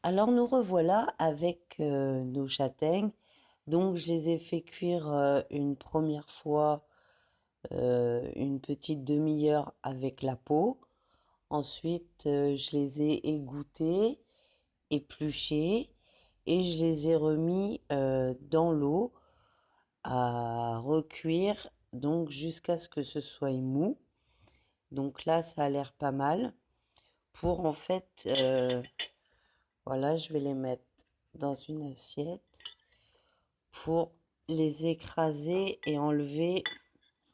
Alors nous revoilà avec nos châtaignes. Donc je les ai fait cuire une première fois une petite demi-heure avec la peau. Ensuite je les ai égouttés, épluchés et je les ai remis dans l'eau à recuire donc jusqu'à ce que ce soit mou. Donc là ça a l'air pas mal. Pour en fait voilà, je vais les mettre dans une assiette pour les écraser et enlever.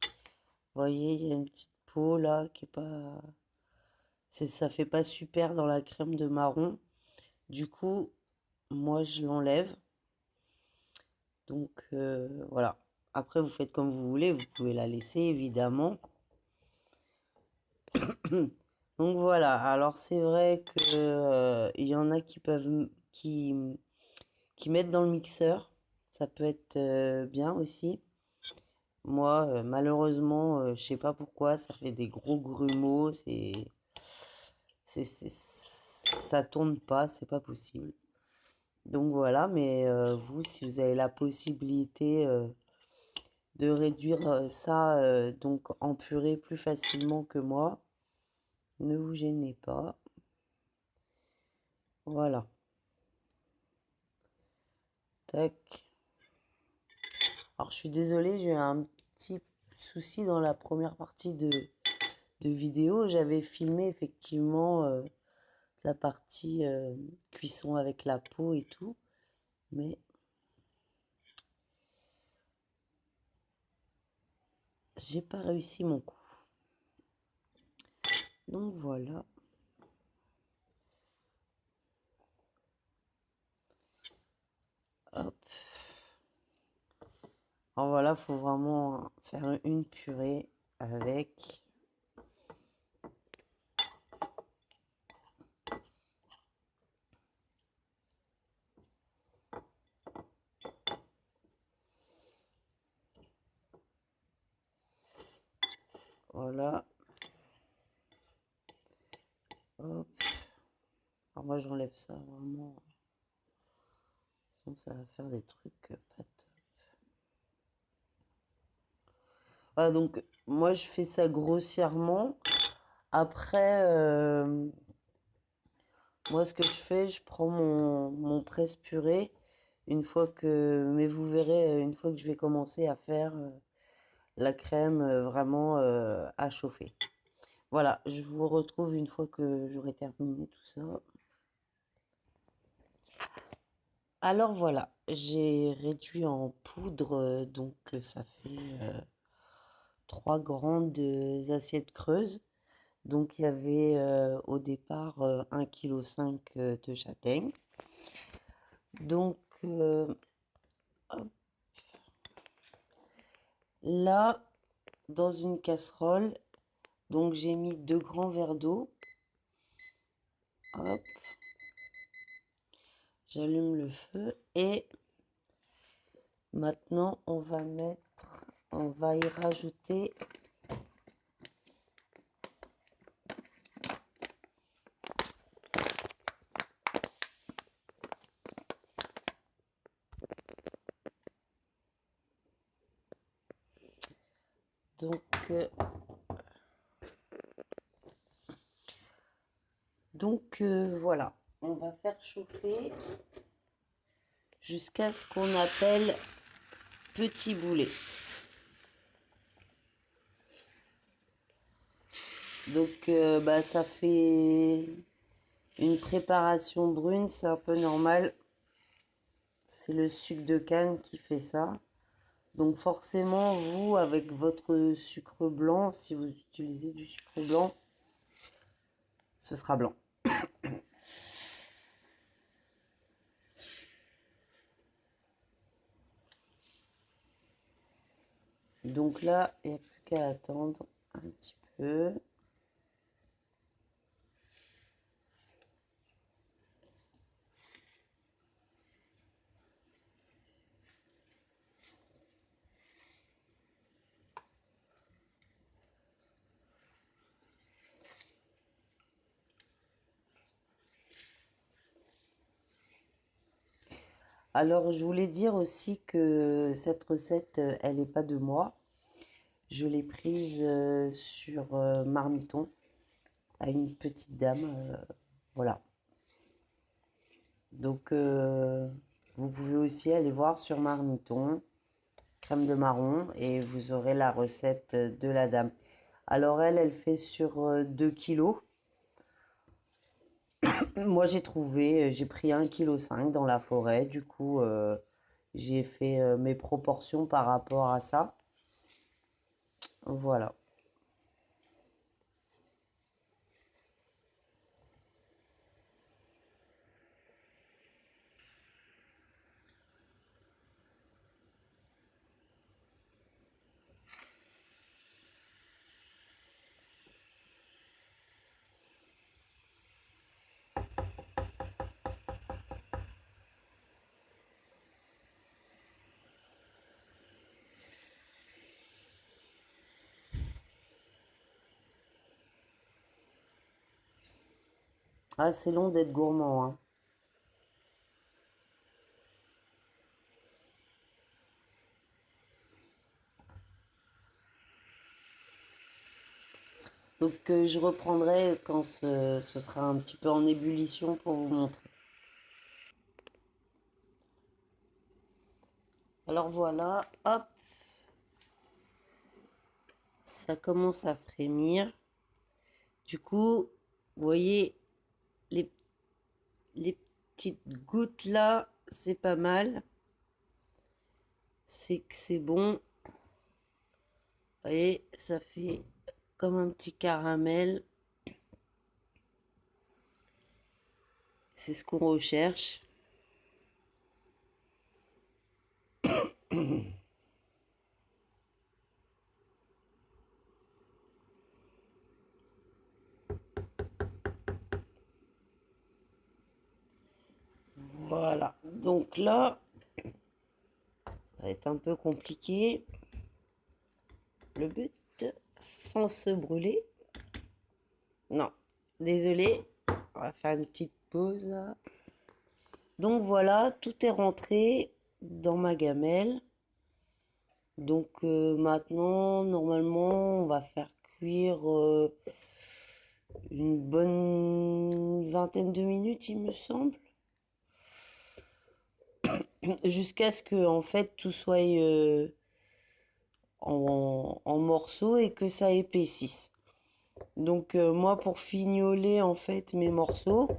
Vous voyez, il y a une petite peau là qui est pas, ça fait pas super dans la crème de marron. Du coup, moi je l'enlève. Donc voilà. Après, vous faites comme vous voulez. Vous pouvez la laisser évidemment. Donc voilà. Alors c'est vrai que il y en a qui peuvent qui mettent dans le mixeur. Ça peut être bien aussi. Moi, malheureusement, je sais pas pourquoi, ça fait des gros grumeaux, ça tourne pas, c'est pas possible. Donc voilà, mais vous, si vous avez la possibilité de réduire ça donc en purée plus facilement que moi, ne vous gênez pas. Voilà. Tac. Alors je suis désolée, j'ai eu un petit souci dans la première partie de vidéo. J'avais filmé effectivement la partie cuisson avec la peau et tout, mais j'ai pas réussi mon coup. Donc voilà. Hop. Alors voilà, faut vraiment faire une purée avec. Voilà. Hop. Alors moi j'enlève ça vraiment. Sinon ça va faire des trucs pas top. Voilà, donc moi je fais ça grossièrement. Après, moi ce que je fais, je prends mon presse-purée une fois que, mais vous verrez, une fois que je vais commencer à faire la crème vraiment à chauffer. Voilà, je vous retrouve une fois que j'aurai terminé tout ça. Alors voilà, j'ai réduit en poudre, donc ça fait 3 grandes assiettes creuses. Donc il y avait au départ 1,5 kg de châtaignes. Donc hop, là, dans une casserole, donc j'ai mis 2 grands verres d'eau. Hop, j'allume le feu et maintenant on va y rajouter donc voilà, on va faire chauffer jusqu'à ce qu'on appelle petit boulet. Donc bah, ça fait une préparation brune, c'est un peu normal. C'est le sucre de canne qui fait ça. Donc forcément, vous, avec votre sucre blanc, si vous utilisez du sucre blanc, ce sera blanc. Donc là, il n'y a plus qu'à attendre un petit peu. Alors, je voulais dire aussi que cette recette, elle n'est pas de moi. Je l'ai prise sur Marmiton à une petite dame. Voilà. Donc, vous pouvez aussi aller voir sur Marmiton, crème de marron, et vous aurez la recette de la dame. Alors, elle fait sur 2 kilos. Moi, j'ai pris 1,5 kg dans la forêt. Du coup, j'ai fait mes proportions par rapport à ça. Voilà. Ah, c'est long d'être gourmand, hein. Donc, je reprendrai quand ce sera un petit peu en ébullition pour vous montrer. Alors voilà, hop, ça commence à frémir. Du coup, vous voyez les, les petites gouttes là, c'est pas mal. C'est que c'est bon. Vous voyez, ça fait comme un petit caramel. C'est ce qu'on recherche. Voilà. Donc là, ça va être un peu compliqué. Le but, sans se brûler. Non, désolé. On va faire une petite pause là. Donc voilà, tout est rentré dans ma gamelle. Donc maintenant, normalement, on va faire cuire une bonne vingtaine de minutes, il me semble. Jusqu'à ce que en fait tout soit en morceaux et que ça épaississe. Donc moi, pour fignoler en fait mes morceaux,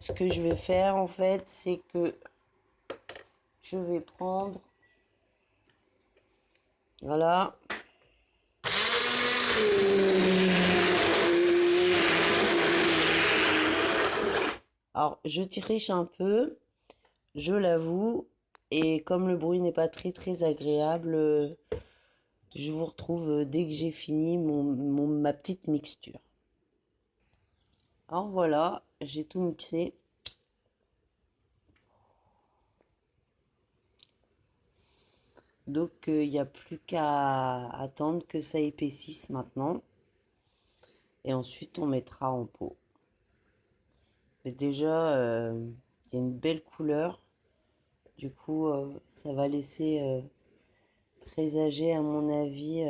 ce que je vais faire en fait, c'est que je vais prendre, voilà. Alors, je triche un peu, je l'avoue, et comme le bruit n'est pas très très agréable, je vous retrouve dès que j'ai fini ma petite mixture. Alors voilà, j'ai tout mixé. Donc, il n'y a plus qu'à attendre que ça épaississe maintenant. Et ensuite, on mettra en pot. Mais déjà, il y a une belle couleur. Du coup, ça va laisser présager, à mon avis,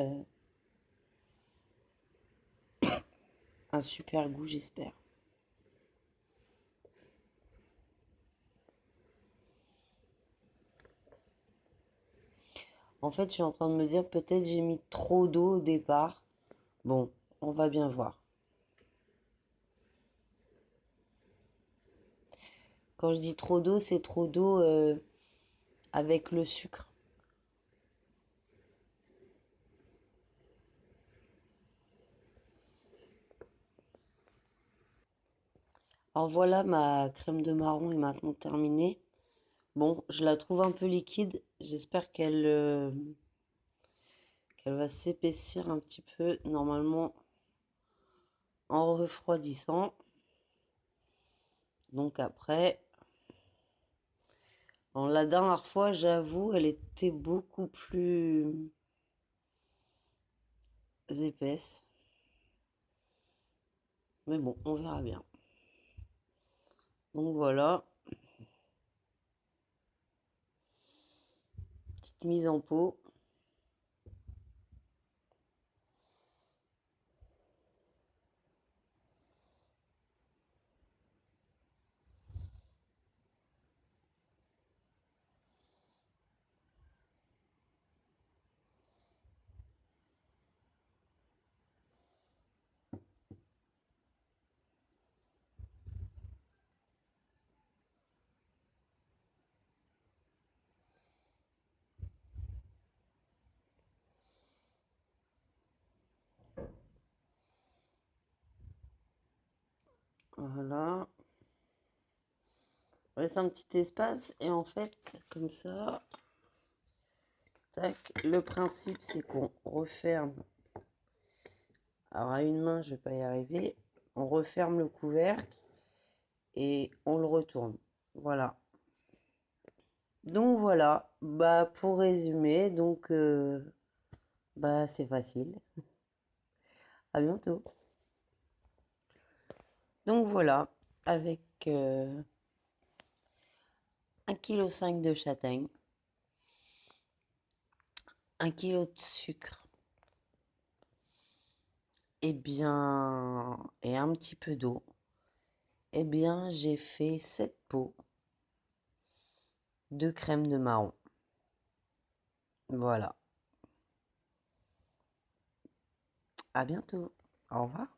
un super goût, j'espère. En fait, je suis en train de me dire, peut-être j'ai mis trop d'eau au départ. Bon, on va bien voir. Quand je dis trop d'eau, c'est trop d'eau avec le sucre. Alors voilà, ma crème de marron est maintenant terminée. Bon, je la trouve un peu liquide. J'espère qu'elle va s'épaissir un petit peu, normalement, en refroidissant. Donc après, bon, la dernière fois, j'avoue, elle était beaucoup plus épaisse. Mais bon, on verra bien. Donc voilà. petite mise en pot. Voilà. On laisse un petit espace et en fait, comme ça, tac, le principe c'est qu'on referme. Alors à une main, je vais pas y arriver. On referme le couvercle et on le retourne. Voilà. Donc voilà, bah pour résumer, donc bah c'est facile. À bientôt. Donc voilà, avec 1,5 kg de châtaigne, 1 kg de sucre, et un petit peu d'eau, j'ai fait 7 pots de crème de marron. Voilà. À bientôt. Au revoir.